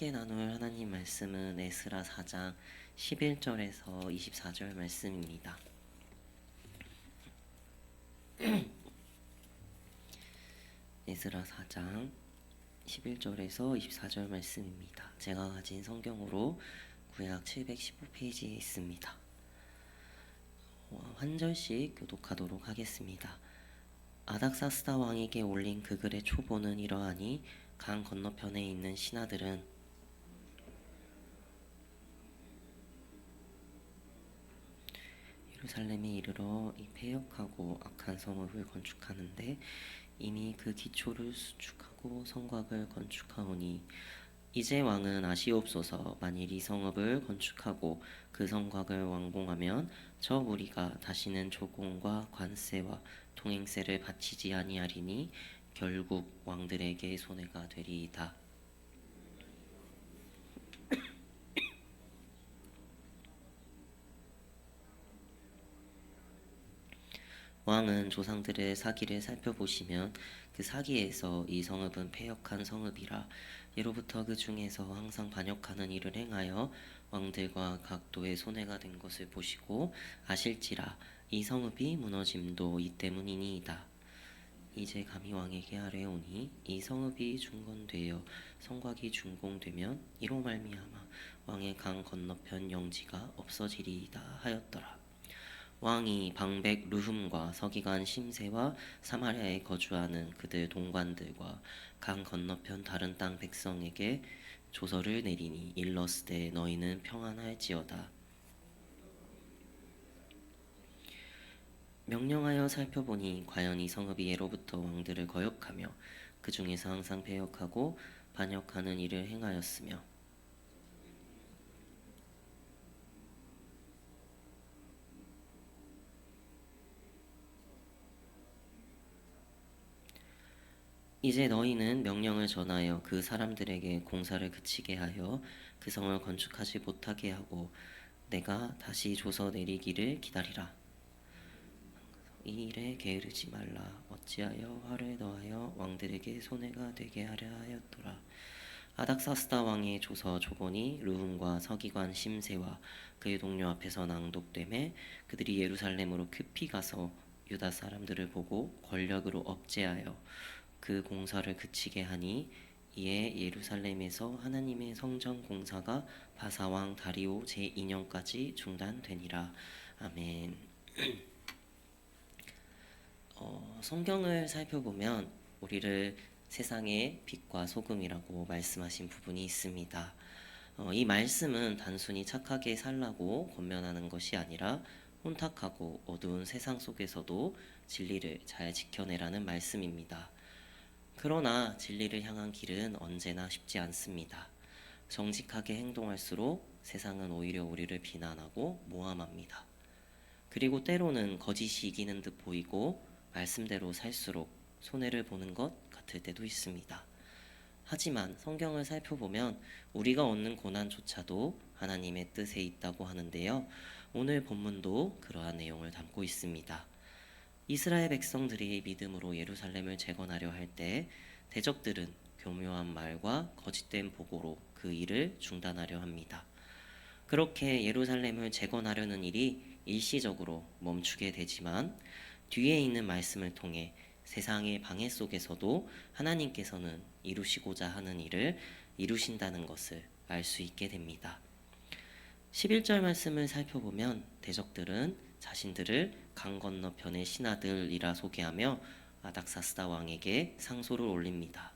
함께 나눌 하나님 말씀은 에스라 4장 11절에서 24절 말씀입니다. 에스라 4장 11절에서 24절 말씀입니다. 제가 가진 성경으로 구약 715페이지에 있습니다. 한 절씩 교독하도록 하겠습니다. 아닥사스다 왕에게 올린 그 글의 초보는 이러하니 강 건너편에 있는 신하들은 예루살렘에 이르러 이 패역하고 악한 성읍을 건축하는데 이미 그 기초를 수축하고 성곽을 건축하오니 이제 왕은 아시옵소서. 만일 이 성읍을 건축하고 그 성곽을 완공하면 저 무리가 다시는 조공과 관세와 통행세를 바치지 아니하리니 결국 왕들에게 손해가 되리이다. 왕은 조상들의 사기를 살펴보시면 그 사기에서 이 성읍은 패역한 성읍이라 예로부터 그 중에서 항상 반역하는 일을 행하여 왕들과 각도의 손해가 된 것을 보시고 아실지라 이 성읍이 무너짐도 이 때문이니이다. 이제 감히 왕에게 아뢰오니 이 성읍이 중건되어 성곽이 준공되면 이로 말미암아 왕의 강 건너편 영지가 없어지리이다 하였더라. 왕이 방백 르훔과 서기관 심세와 사마리아에 거주하는 그들 동관들과 강 건너편 다른 땅 백성에게 조서를 내리니 일러스되 너희는 평안할지어다. 명령하여 살펴보니 과연 이 성읍이 예로부터 왕들을 거역하며 그 중에서 항상 패역하고 반역하는 일을 행하였으며 이제 너희는 명령을 전하여 그 사람들에게 공사를 그치게 하여 그 성을 건축하지 못하게 하고 내가 다시 조서 내리기를 기다리라. 이 일에 게으르지 말라. 어찌하여 화를 더하여 왕들에게 손해가 되게 하려 하였더라. 아닥사스다 왕의 조서 조본이 르훔과 서기관 심세와 그의 동료 앞에서 낭독되매 그들이 예루살렘으로 급히 가서 유다 사람들을 보고 권력으로 억제하여 그 공사를 그치게 하니 이에 예루살렘에서 하나님의 성전 공사가 바사왕 다리오 제2년까지 중단되니라. 아멘. 성경을 살펴보면 우리를 세상의 빛과 소금이라고 말씀하신 부분이 있습니다. 이 말씀은 단순히 착하게 살라고 권면하는 것이 아니라 혼탁하고 어두운 세상 속에서도 진리를 잘 지켜내라는 말씀입니다. 그러나 진리를 향한 길은 언제나 쉽지 않습니다. 정직하게 행동할수록 세상은 오히려 우리를 비난하고 모함합니다. 그리고 때로는 거짓이 이기는 듯 보이고 말씀대로 살수록 손해를 보는 것 같을 때도 있습니다. 하지만 성경을 살펴보면 우리가 얻는 고난조차도 하나님의 뜻에 있다고 하는데요. 오늘 본문도 그러한 내용을 담고 있습니다. 이스라엘 백성들이 믿음으로 예루살렘을 재건하려 할 때 대적들은 교묘한 말과 거짓된 보고로 그 일을 중단하려 합니다. 그렇게 예루살렘을 재건하려는 일이 일시적으로 멈추게 되지만 뒤에 있는 말씀을 통해 세상의 방해 속에서도 하나님께서는 이루시고자 하는 일을 이루신다는 것을 알 수 있게 됩니다. 11절 말씀을 살펴보면 대적들은 자신들을 강 건너편의 신하들이라 소개하며 아닥사스다 왕에게 상소를 올립니다.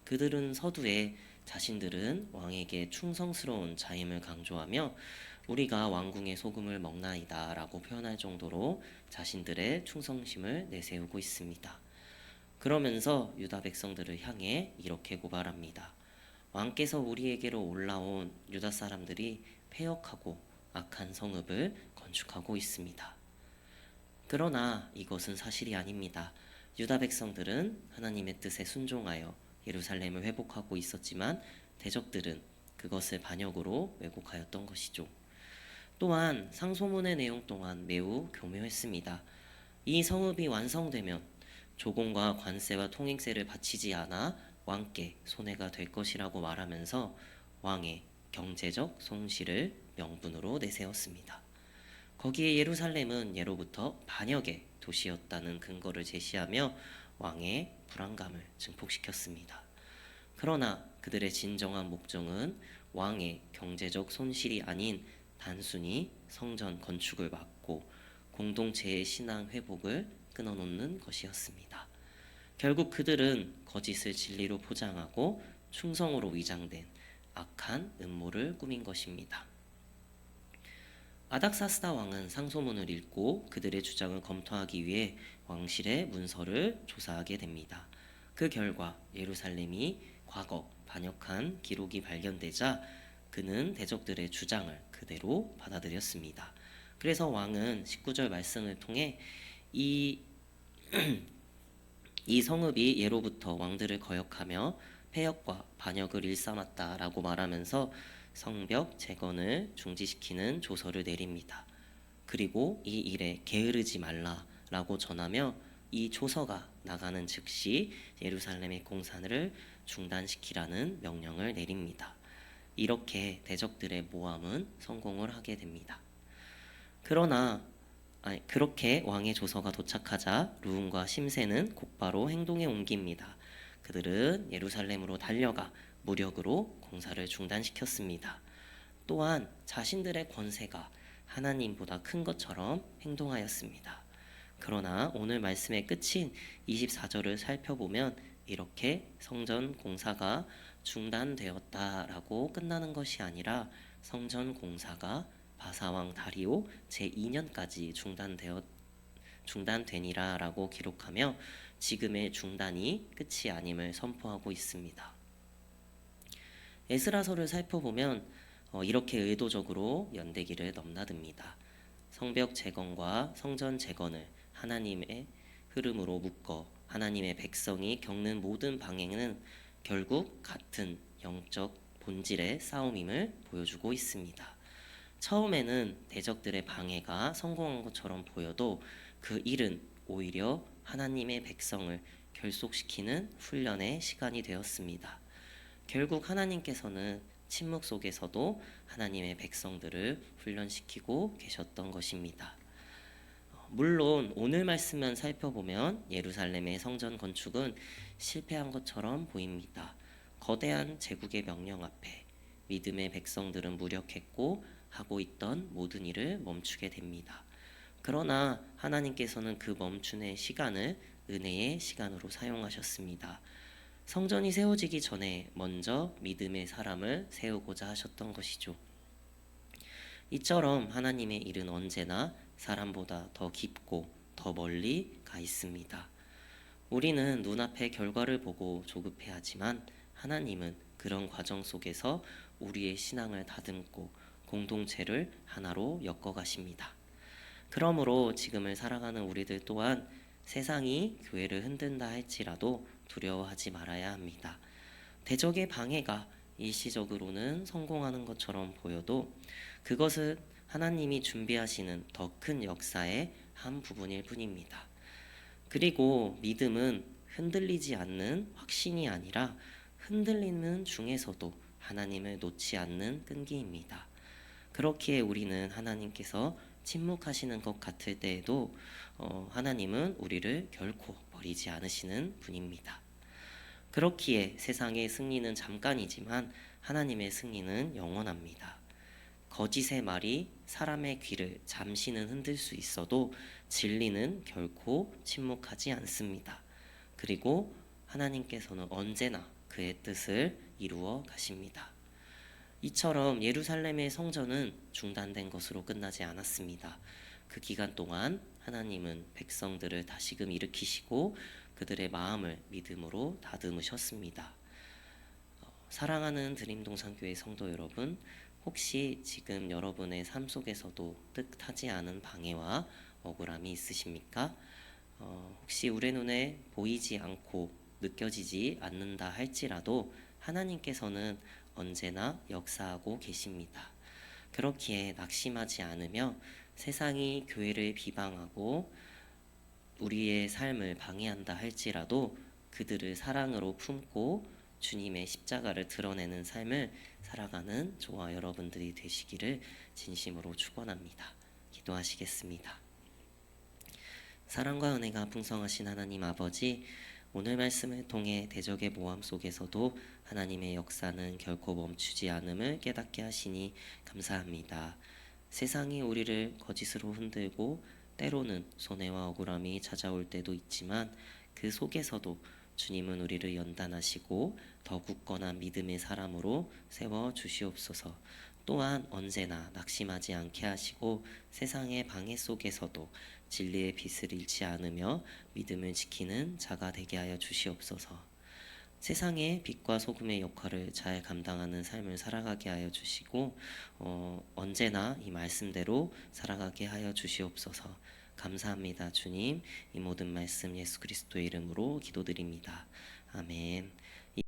그들은 서두에 자신들은 왕에게 충성스러운 자임을 강조하며 우리가 왕궁의 소금을 먹나이다 라고 표현할 정도로 자신들의 충성심을 내세우고 있습니다. 그러면서 유다 백성들을 향해 이렇게 고발합니다. 왕께서 우리에게로 올라온 유다 사람들이 패역하고 악한 성읍을 건축하고 있습니다. 그러나 이것은 사실이 아닙니다. 유다 백성들은 하나님의 뜻에 순종하여 예루살렘을 회복하고 있었지만 대적들은 그것을 반역으로 왜곡하였던 것이죠. 또한 상소문의 내용 또한 매우 교묘했습니다. 이 성읍이 완성되면 조공과 관세와 통행세를 바치지 않아 왕께 손해가 될 것이라고 말하면서 왕의 경제적 손실을 명분으로 내세웠습니다. 거기에 예루살렘은 예로부터 반역의 도시였다는 근거를 제시하며 왕의 불안감을 증폭시켰습니다. 그러나 그들의 진정한 목적은 왕의 경제적 손실이 아닌 단순히 성전 건축을 막고 공동체의 신앙 회복을 끊어놓는 것이었습니다. 결국 그들은 거짓을 진리로 포장하고 충성으로 위장된 악한 음모를 꾸민 것입니다. 아닥사스다 왕은 상소문을 읽고 그들의 주장을 검토하기 위해 왕실의 문서를 조사하게 됩니다. 그 결과 예루살렘이 과거 반역한 기록이 발견되자 그는 대적들의 주장을 그대로 받아들였습니다. 그래서 왕은 19절 말씀을 통해 이 성읍이 예로부터 왕들을 거역하며 패역과 반역을 일삼았다라고 말하면서 성벽 재건을 중지시키는 조서를 내립니다. 그리고 이 일에 게으르지 말라라고 전하며 이 조서가 나가는 즉시 예루살렘의 공사를 중단시키라는 명령을 내립니다. 이렇게 대적들의 모함은 성공을 하게 됩니다. 그렇게 왕의 조서가 도착하자 르움과 심새는 곧바로 행동에 옮깁니다. 그들은 예루살렘으로 달려가 무력으로 공사를 중단시켰습니다. 또한 자신들의 권세가 하나님보다 큰 것처럼 행동하였습니다. 그러나 오늘 말씀의 끝인 24절을 살펴보면 이렇게 성전 공사가 중단되었다라고 끝나는 것이 아니라 성전 공사가 바사왕 다리오 제2년까지 중단되니라라고 기록하며 지금의 중단이 끝이 아님을 선포하고 있습니다. 에스라서를 살펴보면 이렇게 의도적으로 연대기를 넘나듭니다. 성벽 재건과 성전 재건을 하나님의 흐름으로 묶어 하나님의 백성이 겪는 모든 방해는 결국 같은 영적 본질의 싸움임을 보여주고 있습니다. 처음에는 대적들의 방해가 성공한 것처럼 보여도 그 일은 오히려 하나님의 백성을 결속시키는 훈련의 시간이 되었습니다. 결국 하나님께서는 침묵 속에서도 하나님의 백성들을 훈련시키고 계셨던 것입니다. 물론 오늘 말씀만 살펴보면 예루살렘의 성전 건축은 실패한 것처럼 보입니다. 거대한 제국의 명령 앞에 믿음의 백성들은 무력했고 하고 있던 모든 일을 멈추게 됩니다. 그러나 하나님께서는 그 멈춤의 시간을 은혜의 시간으로 사용하셨습니다. 성전이 세워지기 전에 먼저 믿음의 사람을 세우고자 하셨던 것이죠. 이처럼 하나님의 일은 언제나 사람보다 더 깊고 더 멀리 가 있습니다. 우리는 눈앞의 결과를 보고 조급해하지만 하나님은 그런 과정 속에서 우리의 신앙을 다듬고 공동체를 하나로 엮어가십니다. 그러므로 지금을 살아가는 우리들 또한 세상이 교회를 흔든다 할지라도 두려워하지 말아야 합니다. 대적의 방해가 일시적으로는 성공하는 것처럼 보여도 그것은 하나님이 준비하시는 더 큰 역사의 한 부분일 뿐입니다. 그리고 믿음은 흔들리지 않는 확신이 아니라 흔들리는 중에서도 하나님을 놓지 않는 끈기입니다. 그렇기에 우리는 하나님께서 침묵하시는 것 같을 때에도 하나님은 우리를 결코 버리지 않으시는 분입니다. 그렇기에 세상의 승리는 잠깐이지만 하나님의 승리는 영원합니다. 거짓의 말이 사람의 귀를 잠시는 흔들 수 있어도 진리는 결코 침묵하지 않습니다. 그리고 하나님께서는 언제나 그의 뜻을 이루어 가십니다. 이처럼 예루살렘의 성전은 중단된 것으로 끝나지 않았습니다. 그 기간 동안 하나님은 백성들을 다시금 일으키시고 그들의 마음을 믿음으로 다듬으셨습니다. 사랑하는 드림동산교회 성도 여러분, 혹시 지금 여러분의 삶 속에서도 뜻하지 않은 방해와 억울함이 있으십니까? 혹시 우리 눈에 보이지 않고 느껴지지 않는다 할지라도 하나님께서는 언제나 역사하고 계십니다. 그렇기에 낙심하지 않으며 세상이 교회를 비방하고 우리의 삶을 방해한다 할지라도 그들을 사랑으로 품고 주님의 십자가를 드러내는 삶을 살아가는 저와 여러분들이 되시기를 진심으로 축원합니다. 기도하시겠습니다. 사랑과 은혜가 풍성하신 하나님 아버지, 오늘 말씀을 통해 대적의 모함 속에서도 하나님의 역사는 결코 멈추지 않음을 깨닫게 하시니 감사합니다. 세상이 우리를 거짓으로 흔들고 때로는 손해와 억울함이 찾아올 때도 있지만 그 속에서도 주님은 우리를 연단하시고 더 굳건한 믿음의 사람으로 세워 주시옵소서. 또한 언제나 낙심하지 않게 하시고 세상의 방해 속에서도 진리의 빛을 잃지 않으며 믿음을 지키는 자가 되게 하여 주시옵소서. 세상의 빛과 소금의 역할을 잘 감당하는 삶을 살아가게 하여 주시고 언제나 이 말씀대로 살아가게 하여 주시옵소서. 감사합니다. 주님, 이 모든 말씀 예수 그리스도의 이름으로 기도드립니다. 아멘.